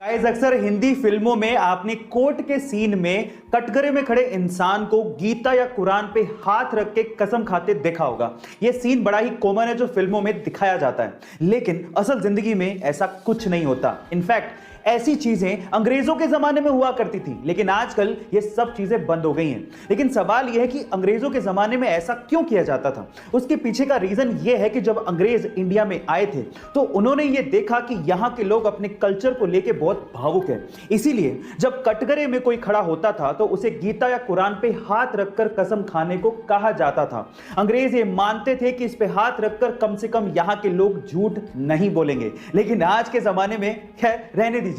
Guys, अक्सर हिंदी फिल्मों में आपने कोर्ट के सीन में कटघरे में खड़े इंसान को गीता या कुरान पे हाथ रख के कसम खाते देखा होगा। यह सीन बड़ा ही कॉमन है जो फिल्मों में दिखाया जाता है, लेकिन असल जिंदगी में ऐसा कुछ नहीं होता। इनफैक्ट ऐसी चीजें अंग्रेजों के जमाने में हुआ करती थी, लेकिन आजकल ये सब चीजें बंद हो गई हैं। लेकिन सवाल यह है कि अंग्रेजों के जमाने में ऐसा क्यों किया जाता था। उसके पीछे का रीजन यह है कि जब अंग्रेज इंडिया में आए थे तो उन्होंने ये देखा कि यहां के लोग अपने कल्चर को लेकर बहुत भावुक है। इसीलिए जब कटघरे में कोई खड़ा होता था तो उसे गीता या कुरान पे हाथ रखकर कसम खाने को कहा जाता था। अंग्रेज ये मानते थे कि इस पे हाथ रखकर कम से कम यहां के लोग झूठ नहीं बोलेंगे। लेकिन आज के जमाने में खैर रहने दीजिए।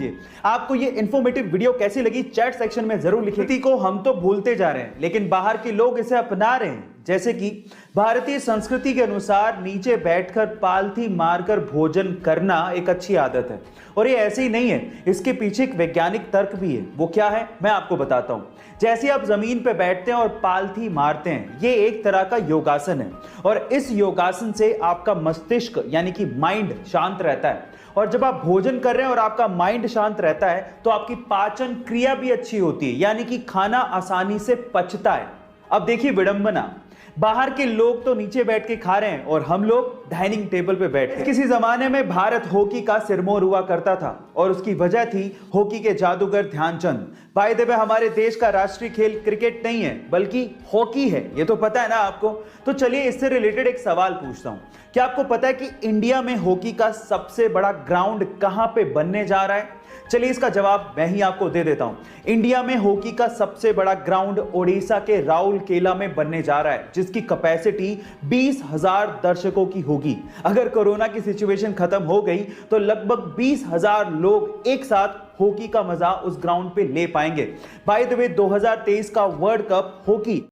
आपको ये इंफॉर्मेटिव वीडियो कैसी लगी चैट सेक्शन में जरूर लिखिए। को हम तो भूलते जा रहे हैं, लेकिन बाहर के लोग इसे अपना रहे हैं। जैसे कि भारतीय संस्कृति के अनुसार नीचे बैठकर पालथी मारकर भोजन करना एक अच्छी आदत है, और ये ऐसे ही नहीं है, इसके पीछे एक वैज्ञानिक तर्क भी है। वो क्या है मैं आपको बताता हूं। जैसे आप जमीन पे बैठते हैं और पालथी मारते हैं, ये एक तरह का योगासन है, और इस योगासन से आपका मस्तिष्क यानी कि माइंड शांत रहता है। और जब आप भोजन कर रहे हैं और आपका माइंड शांत रहता है तो आपकी पाचन क्रिया भी अच्छी होती है, यानी कि खाना आसानी से पचता है। अब देखिए विडंबना, बाहर के लोग तो नीचे बैठ के खा रहे हैं और हम लोग डाइनिंग टेबल पे बैठे। किसी जमाने में भारत हॉकी का सिरमौर हुआ करता था, और उसकी वजह थी हॉकी के जादूगर ध्यानचंद। बाय द वे हमारे देश का राष्ट्रीय खेल क्रिकेट नहीं है बल्कि हॉकी है, ये तो पता है ना आपको। तो चलिए इससे रिलेटेड एक सवाल पूछता हूं। क्या आपको पता है कि इंडिया में हॉकी का सबसे बड़ा ग्राउंड कहां पे बनने जा रहा है? चलिए इसका जवाब मैं ही आपको दे देता हूं। इंडिया में हॉकी का सबसे बड़ा ग्राउंड ओडिशा के राउरकेला में बनने जा रहा है, जिसकी कैपेसिटी 20,000 दर्शकों की होगी। अगर कोरोना की सिचुएशन खत्म हो गई तो लगभग 20,000 लोग एक साथ हॉकी का मजा उस ग्राउंड पे ले पाएंगे। बाय द वे 2023 का वर्ल्ड कप हॉकी